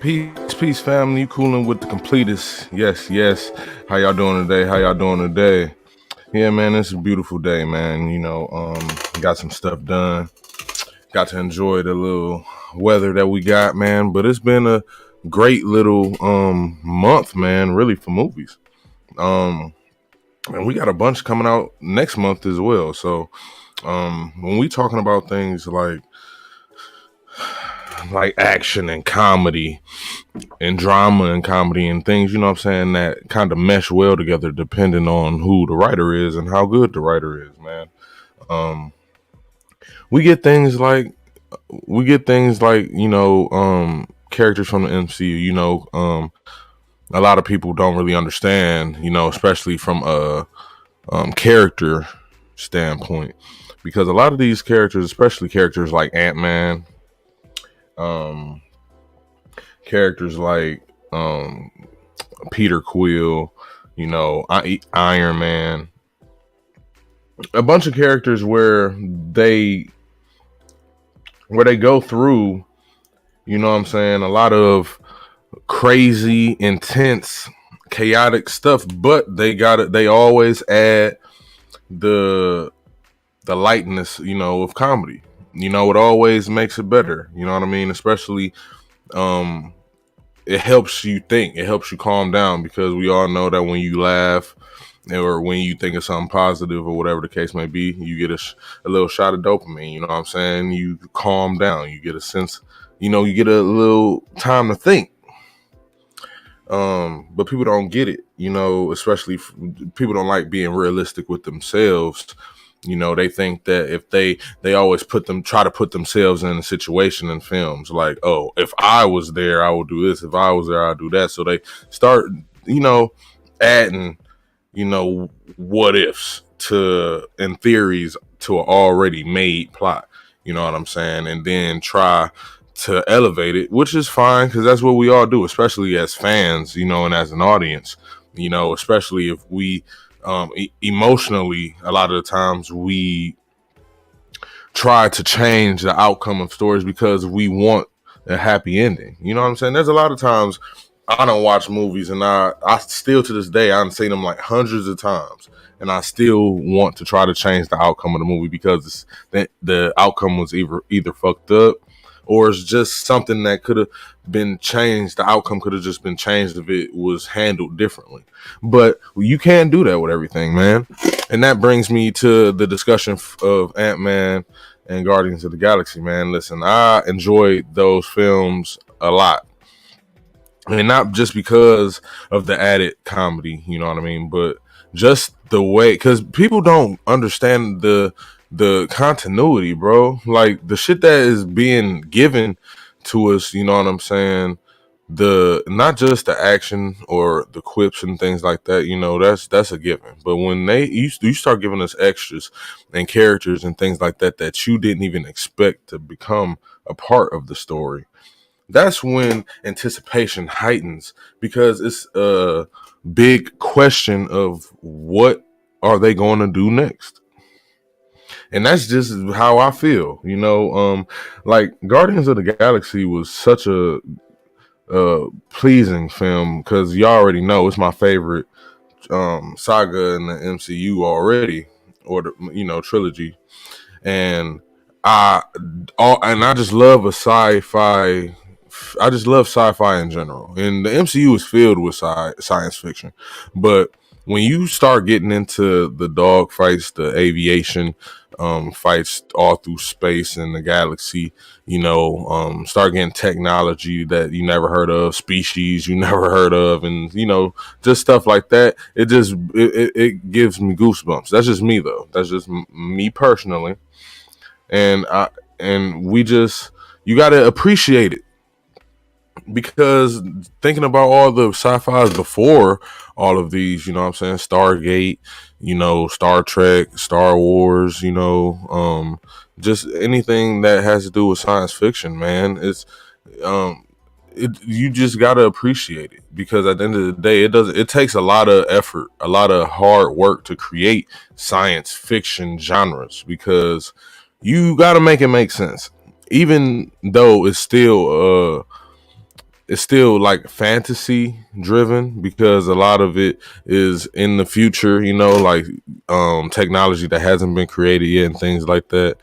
Peace, family. You cooling with the Completist? Yes, yes. How y'all doing today? How y'all doing today? Yeah, man, it's a beautiful day, man. Got some stuff done. Got to enjoy the little weather that we got, man. But it's been a great little month, man. Really for movies. Um, and we got a bunch coming out next month as well. So, when we talking about things like action and comedy and drama and comedy and things, you know what I'm saying, that kind of mesh well together depending on who the writer is and how good the writer is, man. Um, we get things like characters from the MCU, a lot of people don't really understand, especially from a character standpoint, because a lot of these characters, especially characters like Ant-Man, um, characters like Peter Quill, Iron Man, a bunch of characters where they go through, what I'm saying, a lot of crazy, intense, chaotic stuff, but they always add the lightness, of comedy. It always makes it better. You know what I mean? Especially um it helps you think, it helps you calm down, because we all know that when you laugh or when you think of something positive or whatever the case may be, you get a little shot of dopamine. You know what I'm saying? You calm down, you get a sense, you get a little time to think. But people don't get it, especially people don't like being realistic with themselves. They think that if they always try to put themselves in a situation in films, like, oh, if I was there, I would do this. If I was there, I'd do that. So they start, adding, what ifs to and theories to an already made plot. You know what I'm saying? And then try to elevate it, which is fine, because that's what we all do, especially as fans, and as an audience, especially if we emotionally, a lot of the times we try to change the outcome of stories because we want a happy ending. You know what I'm saying? There's a lot of times I don't watch movies, and I still, to this day, I've seen them like hundreds of times, and I still want to try to change the outcome of the movie because the outcome was either fucked up, or it's just something that could have been changed. The outcome could have just been changed if it was handled differently. But you can't do that with everything, man. And that brings me to the discussion of Antman and Guardians of the Galaxy, man. Listen, I enjoyed those films a lot. And not just because of the added comedy, you know what I mean, but just the way, because people don't understand the continuity, bro. Like the shit that is being given to us, you know what I'm saying? The Not just the action or the quips and things like that, that's a given. But when you start giving us extras and characters and things like that you didn't even expect to become a part of the story, that's when anticipation heightens, because it's a big question of what are they going to do next. And that's just how I feel, like Guardians of the Galaxy was such a pleasing film, because you already know it's my favorite saga in the MCU already, or the trilogy. And I just love sci-fi. I just love sci-fi in general, and the MCU is filled with science fiction. But when you start getting into the dog fights, the aviation fights all through space and the galaxy, start getting technology that you never heard of, species you never heard of, and just stuff like that. It gives me goosebumps. That's just me, though. That's just me personally, and we just, you got to appreciate it, because thinking about all the sci-fis before all of these, you know what I'm saying, Stargate, Star Trek, Star Wars, just anything that has to do with science fiction, man, um you just got to appreciate it, because at the end of the day, it takes a lot of effort, a lot of hard work to create science fiction genres, because you got to make it make sense, even though it's still it's still like fantasy driven because a lot of it is in the future, like technology that hasn't been created yet and things like that.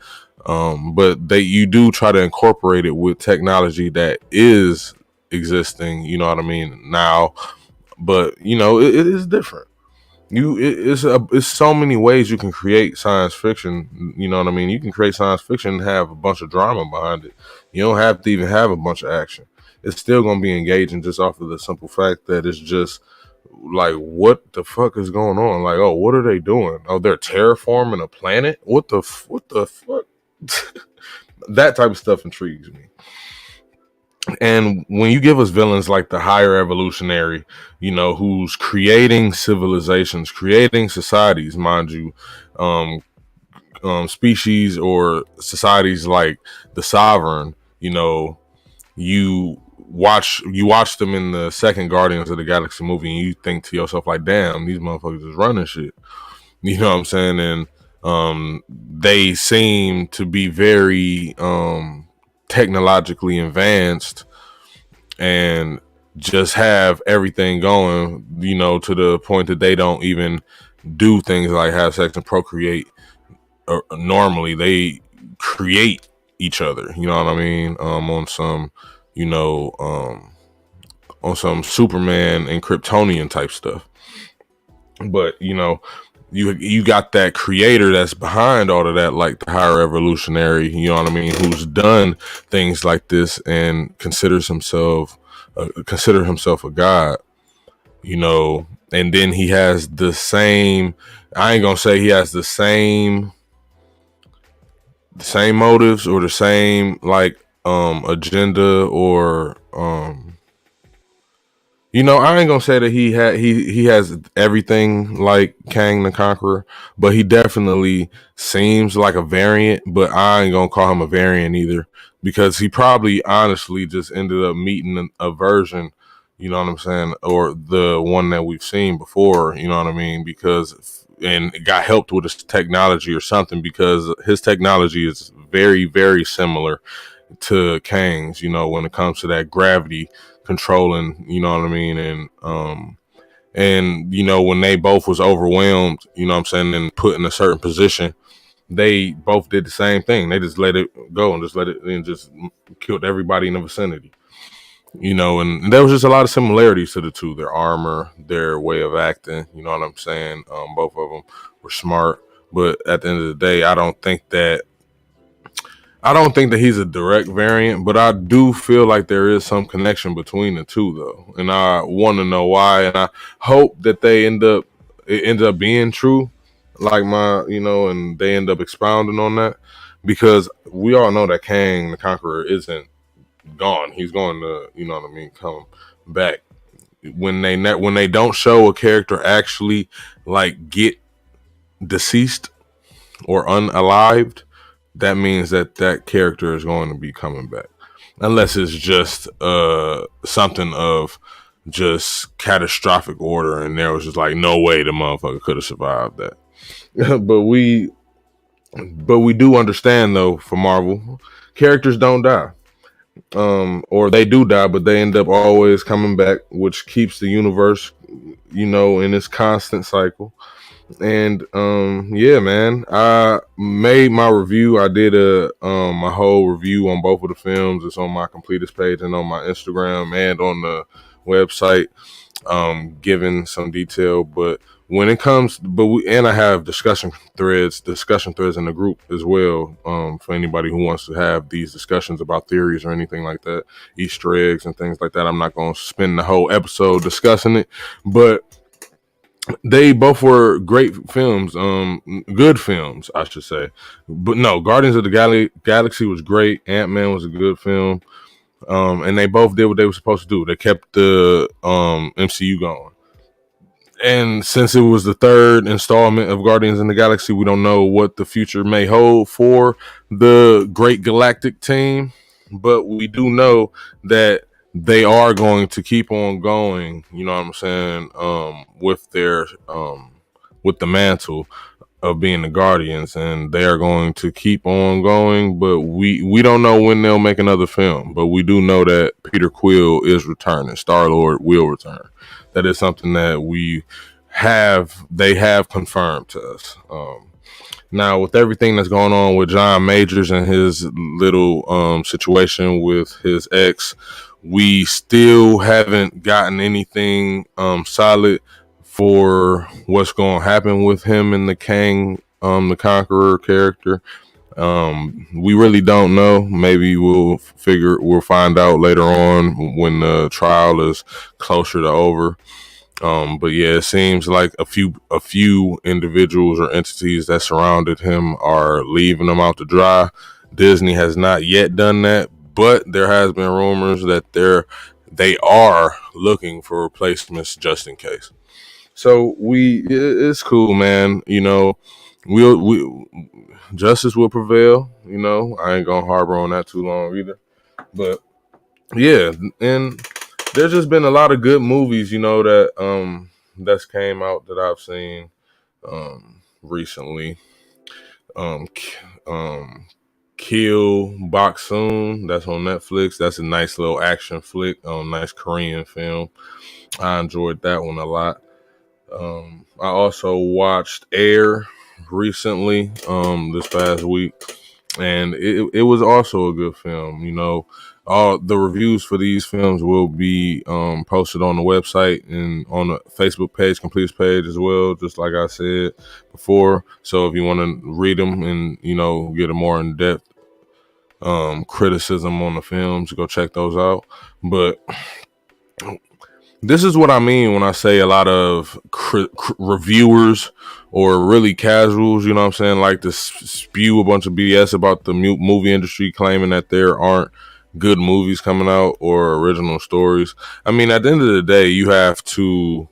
But you do try to incorporate it with technology that is existing, you know what I mean, now. But it is different. It's so many ways you can create science fiction. You know what I mean? You can create science fiction and have a bunch of drama behind it. You don't have to even have a bunch of action. It's still gonna be engaging just off of the simple fact that it's just like, what the fuck is going on? Like, oh, what are they doing? Oh, they're terraforming a planet. What the fuck? That type of stuff intrigues me. And when you give us villains like the higher evolutionary, who's creating civilizations, creating societies, mind you, um, species or societies like the Sovereign, you watch them in the second Guardians of the Galaxy movie, and you think to yourself like, damn, these motherfuckers is running shit. You know what I'm saying? And they seem to be very technologically advanced and just have everything going, to the point that they don't even do things like have sex and procreate. Or normally they create each other, you know what I mean? On some, on some Superman and Kryptonian type stuff. But you got that creator that's behind all of that, like the higher evolutionary, you know what I mean, who's done things like this and consider himself a god, and then he has the same. I ain't gonna say he has the same motives or the same like agenda or I ain't gonna say that he has everything like Kang the Conqueror, but he definitely seems like a variant. But I ain't gonna call him a variant either, because he probably honestly just ended up meeting a version, you know what I'm saying, or the one that we've seen before, you know what I mean, and got helped with his technology or something, because his technology is very, very similar to Kang's, when it comes to that gravity controlling, you know what I mean, and when they both was overwhelmed, you know what I'm saying, and put in a certain position, they both did the same thing. They just let it go and just killed everybody in the vicinity. And there was just a lot of similarities to the two, their armor, their way of acting, you know what I'm saying? Both of them were smart, but at the end of the day, I don't think that he's a direct variant, but I do feel like there is some connection between the two, though, and I want to know why. And I hope that it ends up being true, like and they end up expounding on that, because we all know that Kang the Conqueror isn't gone. He's going to, what I mean, come back. When they don't show a character actually like get deceased or unalived, that means that character is going to be coming back, unless it's just something of just catastrophic order, and there was just like no way the motherfucker could have survived that. but we do understand, though, for Marvel, characters don't die, or they do die, but they end up always coming back, which keeps the universe, in its constant cycle. And yeah, man, I made my review. I did my whole review on both of the films. It's on my Completist page and on my Instagram and on the website, giving some detail. But when it comes, and I have discussion threads in the group as well, for anybody who wants to have these discussions about theories or anything like that, Easter eggs and things like that. I'm not going to spend the whole episode discussing it, but they both were great films, good films, I should say. But no, Guardians of the Galaxy was great. Ant-Man was a good film, and they both did what they were supposed to do. They kept the MCU going. And since it was the third installment of Guardians in the Galaxy, we don't know what the future may hold for the Great Galactic Team, but we do know that they are going to keep on going, you know what I'm saying, with their with the mantle. of being the Guardians, and they are going to keep on going. But we don't know when they'll make another film. But we do know that Peter Quill is returning. Star-Lord will return. That is something that they have confirmed to us. Now, with everything that's going on with John Majors and his little situation with his ex, we still haven't gotten anything solid for what's going to happen with him and the Kang, the Conqueror character. We really don't know. Maybe we'll find out later on when the trial is closer to over. But yeah, it seems like a few individuals or entities that surrounded him are leaving him out to dry. Disney has not yet done that, but there has been rumors that they are looking for replacements just in case. So it's cool, man. You know, we justice will prevail. You know, I ain't gonna harbor on that too long either. But yeah, and there's just been a lot of good movies, you know, that's came out that I've seen recently. Um, Kill Boksoon, that's on Netflix. That's a nice little action flick, nice Korean film. I enjoyed that one a lot. I also watched Air recently, this past week, and it was also a good film. You know, all the reviews for these films will be posted on the website and on the Facebook page, Completist page as well, just like I said before. So if you want to read them and, you know, get a more in-depth criticism on the films, go check those out. But this is what I mean when I say a lot of reviewers or really casuals, you know what I'm saying, like to spew a bunch of BS about the movie industry, claiming that there aren't good movies coming out or original stories. I mean, at the end of the day, you have to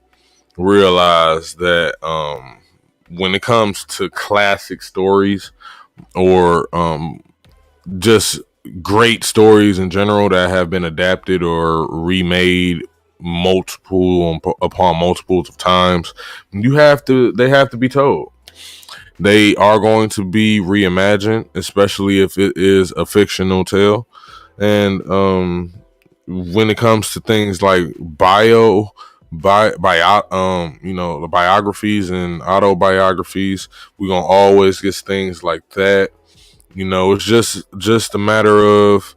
realize that when it comes to classic stories or just great stories in general that have been adapted or remade upon multiples of times, they have to be told. They are going to be reimagined, especially if it is a fictional tale. And when it comes to things like the biographies and autobiographies, we're gonna always get things like that. You know, it's just a matter of,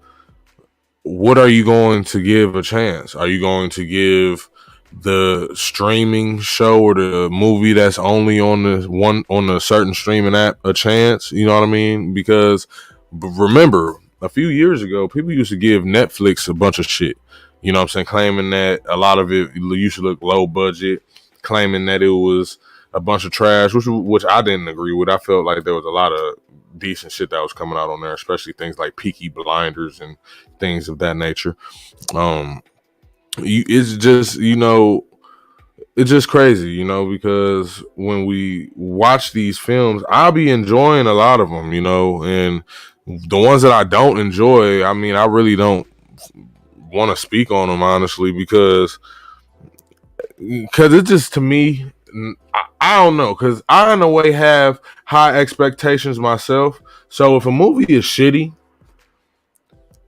what are you going to give a chance? Are you going to give the streaming show or the movie that's only on the certain streaming app a chance? You know what I mean? Because remember, a few years ago, people used to give Netflix a bunch of shit. You know what I'm saying? Claiming that a lot of it used to look low budget, claiming that it was a bunch of trash, which I didn't agree with. I felt like there was a lot of decent shit that was coming out on there, especially things like Peaky Blinders and things of that nature. It's just, you know, it's just crazy, you know, because when we watch these films, I'll be enjoying a lot of them, you know, and the ones that I don't enjoy, I mean, I really don't want to speak on them, honestly, because it just, to me, I don't know, because I in a way have high expectations myself. So if a movie is shitty,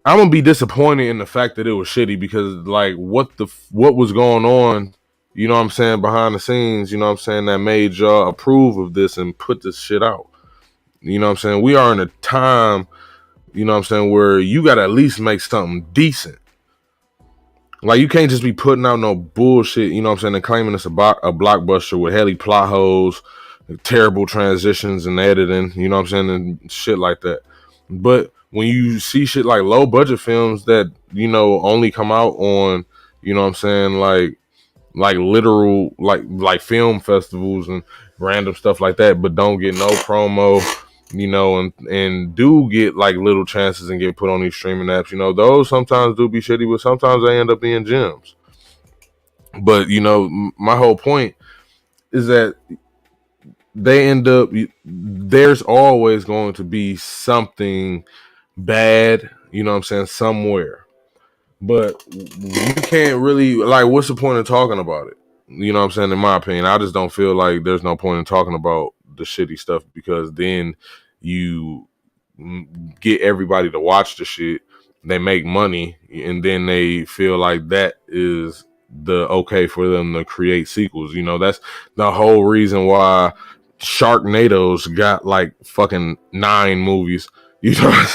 I'm gonna be disappointed in the fact that it was shitty, because like what was going on, you know what I'm saying, behind the scenes, you know what I'm saying, that made y'all approve of this and put this shit out. You know what I'm saying? We are in a time, you know what I'm saying, where you gotta at least make something decent. Like, you can't just be putting out no bullshit, you know what I'm saying, and claiming it's a blockbuster with heavy plot holes, terrible transitions and editing, you know what I'm saying, and shit like that. But when you see shit like low budget films that, you know, only come out on, you know what I'm saying, like literal, like film festivals and random stuff like that, but don't get no promo, you know, and do get like little chances and get put on these streaming apps, you know, those sometimes do be shitty, but sometimes they end up being gems. But, you know, my whole point is that there's always going to be something bad, you know what I'm saying, somewhere. But you can't really, like, what's the point of talking about it? You know what I'm saying? In my opinion, I just don't feel like there's no point in talking about the shitty stuff, because then you get everybody to watch the shit. They make money, and then they feel like that is the okay for them to create sequels. That's the whole reason why Sharknado's got like fucking 9 movies. You know,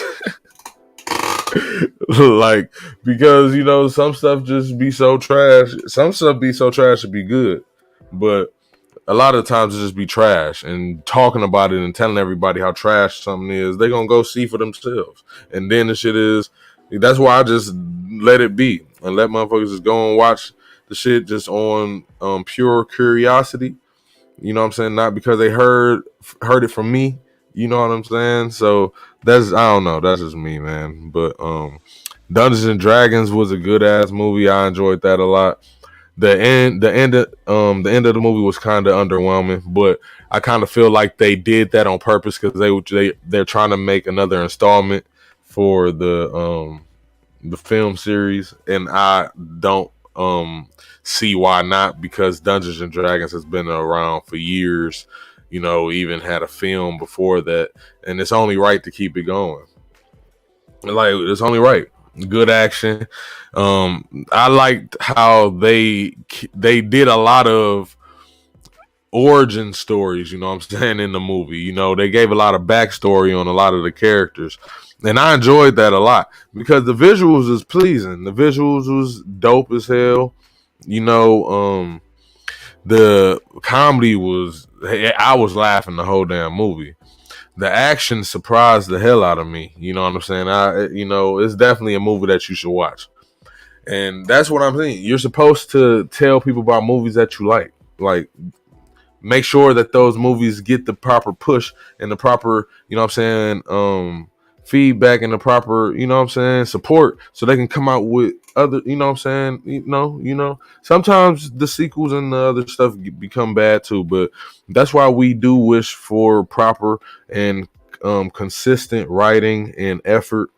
like, because some stuff just be so trash. Some stuff be so trash to be good, but a lot of times it just be trash. And talking about it and telling everybody how trash something is, they gonna go see for themselves. And then the shit is, that's why I just let it be and let motherfuckers just go and watch the shit just on pure curiosity. You know what I'm saying? Not because they heard it from me. You know what I'm saying? So I don't know. That's just me, man. But Dungeons and Dragons was a good ass movie. I enjoyed that a lot. The end of the movie was kind of underwhelming, but I kind of feel like they did that on purpose, because they're trying to make another installment for the film series, and I don't see why not, because Dungeons and Dragons has been around for years. Even had a film before that, and it's only right to keep it going. Like, it's only right. Good action. I liked how they did a lot of origin stories, you know what I'm saying, in the movie. They gave a lot of backstory on a lot of the characters, and I enjoyed that a lot, because the visuals was pleasing. The visuals was dope as hell. The comedy was, I was laughing the whole damn movie. The action surprised the hell out of me. You know what I'm saying? It's definitely a movie that you should watch. And that's what I'm saying. You're supposed to tell people about movies that you like. Like, make sure that those movies get the proper push and the proper, feedback and the proper, support, so they can come out with other, sometimes the sequels and the other stuff become bad too, but that's why we do wish for proper and consistent writing and effort,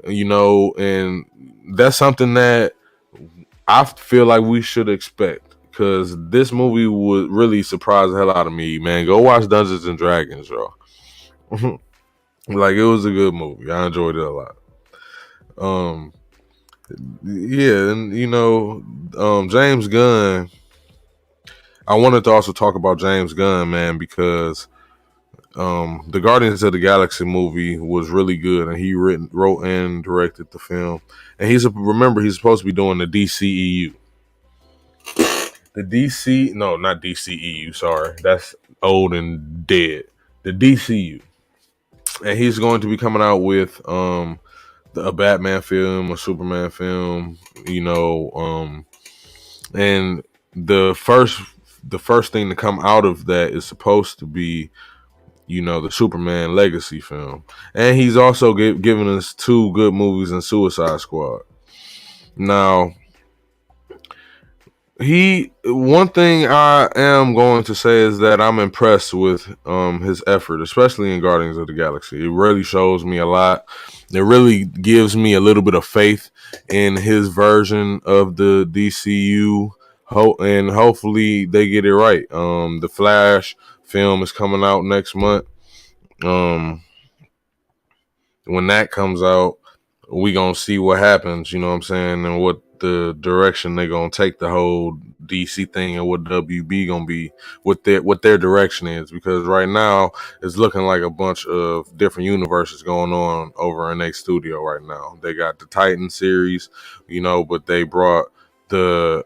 and that's something that I feel like we should expect, because this movie would really surprise the hell out of me, man. Go watch Dungeons and Dragons, y'all. Like, it was a good movie. I enjoyed it a lot. Yeah, and James Gunn. I wanted to also talk about James Gunn, man, because the Guardians of the Galaxy movie was really good, and he wrote and directed the film. And he's supposed to be doing the DCEU. The DC, no, not DCEU. Sorry, that's old and dead. The DCU, and he's going to be coming out with a Batman film, a Superman film, and the first thing to come out of that is supposed to be, the Superman Legacy film. And he's also given us 2 good movies in Suicide Squad. Now, one thing I am going to say is that I'm impressed with his effort, especially in Guardians of the Galaxy. It really shows me a lot. It really gives me a little bit of faith in his version of the DCU, and hopefully they get it right. The Flash film is coming out next month. When that comes out, we gonna see what happens, you know what I'm saying, and what the direction they gonna take the whole DC thing, and what WB gonna be, what their direction is, because right now it's looking like a bunch of different universes going on over in their studio right now. They got the Titan series, but they brought the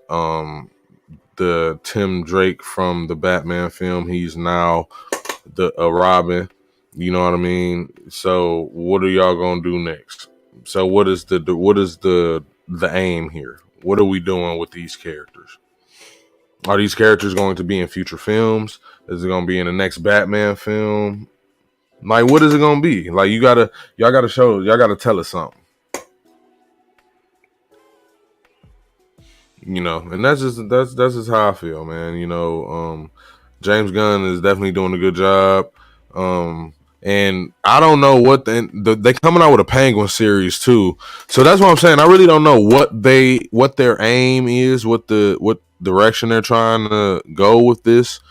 Tim Drake from the Batman film. He's now the Robin. You know what I mean? So what are y'all gonna do next? So what is the aim here? What are we doing with these characters? Are these characters going to be in future films? Is it gonna be in the next Batman film? Like, what is it gonna be? Like, y'all gotta tell us something. And that's just how I feel, man. James Gunn is definitely doing a good job. And I don't know what they coming out with a Penguin series too. So that's what I'm saying. I really don't know what their aim is, what direction they're trying to go with this.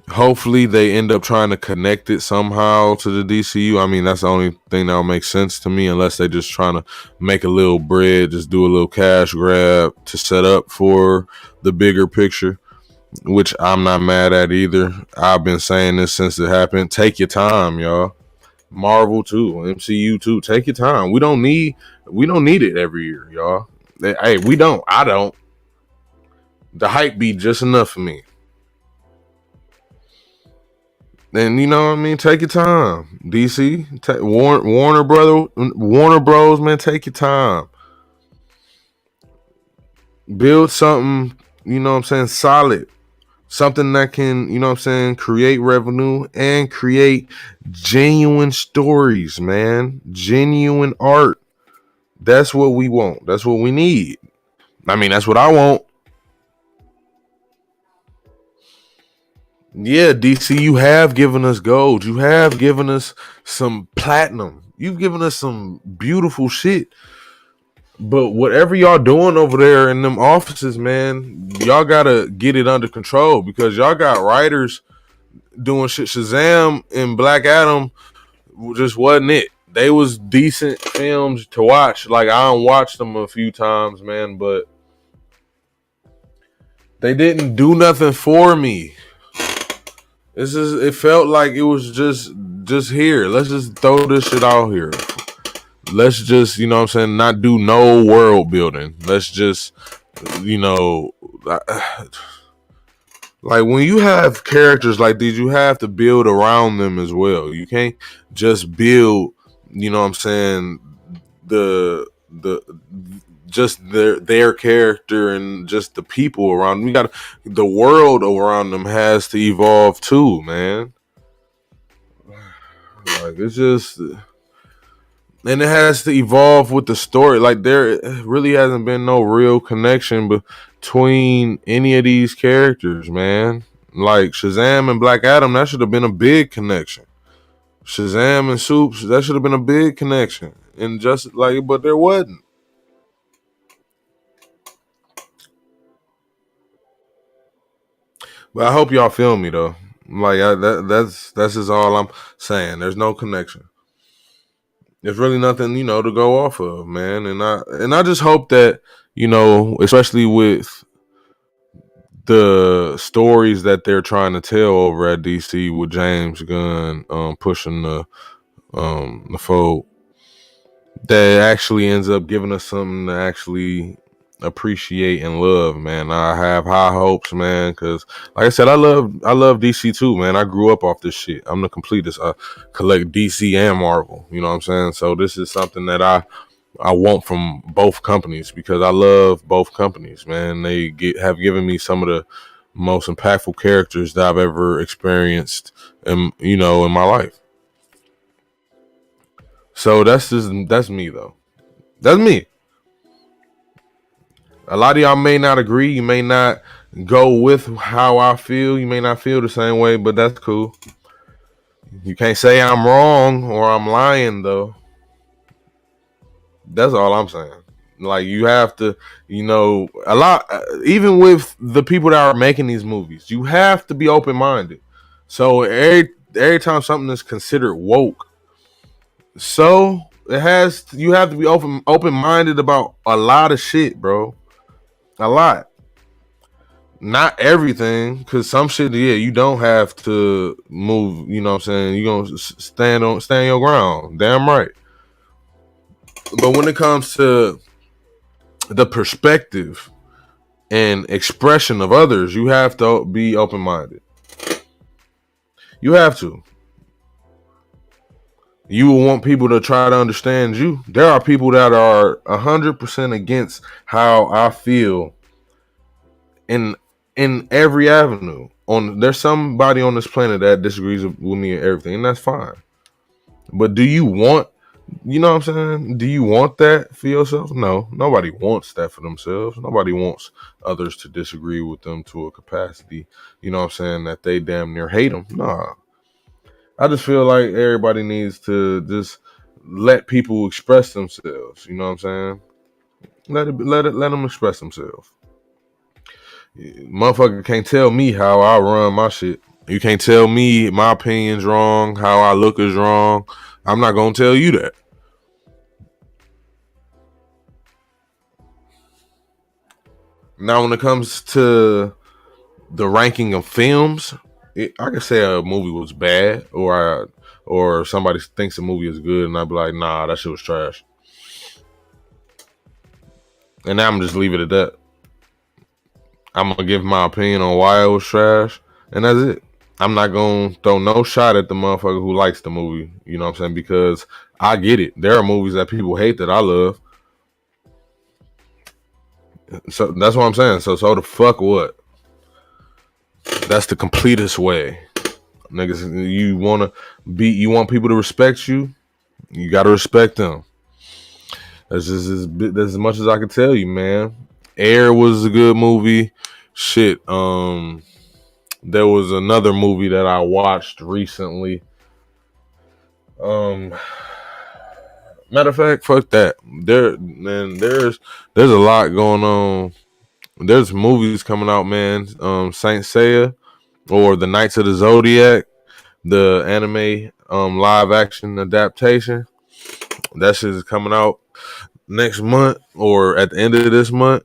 Hopefully they end up trying to connect it somehow to the DCU. I mean, that's the only thing that'll make sense to me, unless they just trying to make a little bread, just do a little cash grab to set up for the bigger picture, which I'm not mad at either. I've been saying this since it happened. Take your time, y'all. Marvel too, MCU too. Take your time. We don't need it every year, y'all. Hey, we don't. I don't. The hype be just enough for me. And you know what I mean? Take your time. DC, Warner Bros, man, take your time. Build something, you know what I'm saying, solid. Something that can, you know what I'm saying, create revenue and create genuine stories, man. Genuine art. That's what we want. That's what we need. I mean, that's what I want. Yeah, DC, you have given us gold. You have given us some platinum. You've given us some beautiful shit. But whatever y'all doing over there in them offices, man, y'all gotta get it under control, because y'all got writers doing shit. Shazam and Black Adam just wasn't it. They was decent films to watch. Like, I watched them a few times, man, but they didn't do nothing for me. It felt like it was just here. Let's just throw this shit out here. Let's just, you know what I'm saying, not do no world building. Let's just, you know, like when you have characters like these, you have to build around them as well. You can't just build, you know what I'm saying, the just their character and just the people around them. We got the world around them has to evolve too, man. Like, it's just, and it has to evolve with the story. Like, there really hasn't been no real connection between any of these characters, man. Like Shazam and Black Adam, that should have been a big connection. Shazam and Soups, that should have been a big connection. And just like, but there wasn't. But I hope y'all feel me though. Like, that's just all I'm saying. There's no connection. There's really nothing, to go off of, man. And I just hope that, especially with the stories that they're trying to tell over at DC with James Gunn pushing the fold, that actually ends up giving us something to actually appreciate and love, man. I have high hopes, man, because like I said, I love DC too, man. I grew up off this shit. I'm the completist. I collect DC and Marvel. You know what I'm saying? So this is something that I want from both companies, because I love both companies, man. Have given me some of the most impactful characters that I've ever experienced in my life. So that's me though. That's me. A lot of y'all may not agree. You may not go with how I feel. You may not feel the same way, but that's cool. You can't say I'm wrong or I'm lying though. That's all I'm saying. Like, you have to, a lot, even with the people that are making these movies, you have to be open minded. So every time something is considered woke, so you have to be open minded about a lot of shit, bro. A lot. Not everything, because some shit, yeah, you don't have to move. You know what I'm saying? You gonna stand your ground. Damn right. But when it comes to the perspective and expression of others, you have to be open minded. You have to. You will want people to try to understand you. There are people that are 100% against how I feel in every avenue. There's somebody on this planet that disagrees with me and everything, and that's fine. But do you want, you know what I'm saying? Do you want that for yourself? No, nobody wants that for themselves. Nobody wants others to disagree with them to a capacity, you know what I'm saying, that they damn near hate them. Nah. I just feel like everybody needs to just let people express themselves. You know what I'm saying? Let them express themselves. Motherfucker can't tell me how I run my shit. You can't tell me my opinion's wrong, how I look is wrong. I'm not gonna tell you that. Now, when it comes to the ranking of films, I can say a movie was bad, or somebody thinks a movie is good, and I'd be like, nah, that shit was trash. And now I'm just leave it at that. I'm gonna give my opinion on why it was trash, and that's it. I'm not gonna throw no shot at the motherfucker who likes the movie. You know what I'm saying? Because I get it. There are movies that people hate that I love. So that's what I'm saying. So the fuck what? That's the completest way. Niggas, you want people to respect you, you gotta respect them. That's as much as I can tell you, man. Air was a good movie. Shit. There was another movie that I watched recently. Um, Matter of fact, fuck that. There's a lot going on. There's movies coming out, man. Saint Seiya or the Knights of the Zodiac, the anime live action adaptation. That shit is coming out next month or at the end of this month.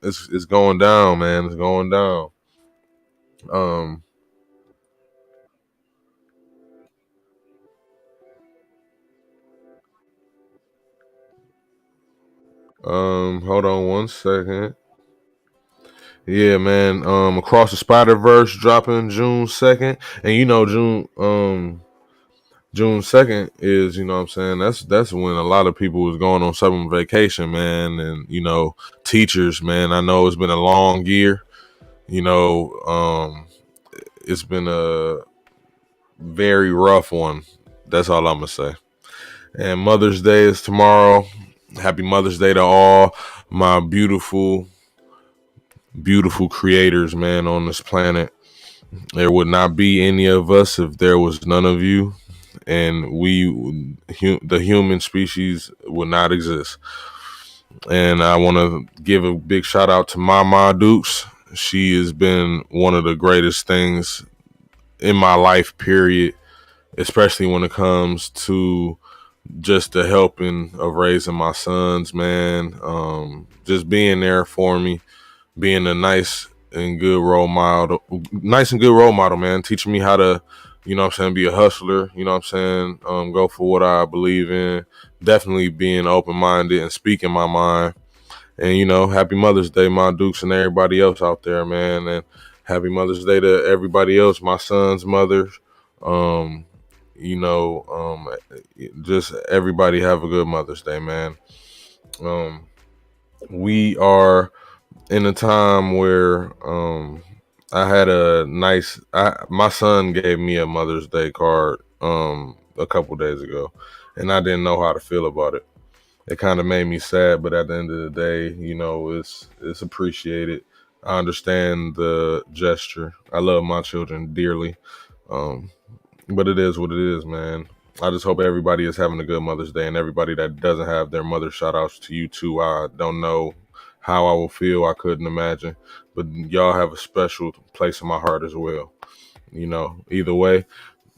It's going down, man. It's going down. Um Hold on one second. Yeah, man. Across the Spider Verse dropping June 2nd, and June 2nd is, you know what I'm saying, that's when a lot of people was going on summer vacation, man, and teachers, man. I know it's been a long year. You know, it's been a very rough one. That's all I'm gonna say. And Mother's Day is tomorrow. Happy Mother's Day to all my beautiful, beautiful creators, man, on this planet. There would not be any of us if there was none of you, and the human species, would not exist. And I want to give a big shout out to Mama Dukes. She has been one of the greatest things in my life, period, especially when it comes to just the helping of raising my sons, man. Just being there for me, being a nice and good role model, man. Teaching me how to, what I'm saying, be a hustler, what I'm saying, go for what I believe in. Definitely being open minded and speaking my mind. And happy Mother's Day, my Dukes, and everybody else out there, man. And happy Mother's Day to everybody else, my son's mothers. Um, you know, just everybody have a good Mother's Day, man. Um, we are in a time where I had my son gave me a Mother's Day card a couple days ago, and I didn't know how to feel about it. It kind of made me sad, but at the end of the day, it's appreciated. I understand the gesture. I love my children dearly. Um, but it is what it is, man. I just hope everybody is having a good Mother's Day, and everybody that doesn't have their mother, shout outs to you too. I don't know how I will feel. I couldn't imagine. But y'all have a special place in my heart as well. Either way,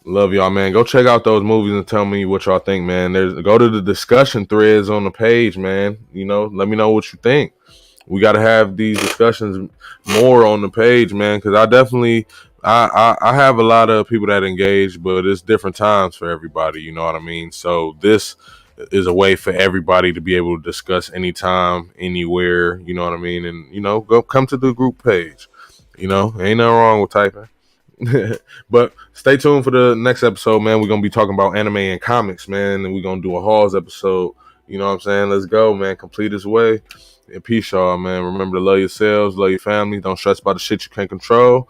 love y'all, man. Go check out those movies and tell me what y'all think, man. Go to the discussion threads on the page, man. Let me know what you think. We got to have these discussions more on the page, man, because I have a lot of people that engage, but it's different times for everybody. You know what I mean? So this is a way for everybody to be able to discuss anytime, anywhere. You know what I mean? And go come to the group page. Ain't nothing wrong with typing. But stay tuned for the next episode, man. We're gonna be talking about anime and comics, man, and we're gonna do a Halls episode. You know what I'm saying? Let's go, man. Completist way. And peace, y'all, man. Remember to love yourselves, love your family. Don't stress about the shit you can't control.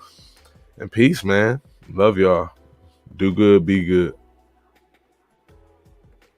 And peace, man. Love y'all. Do good, be good.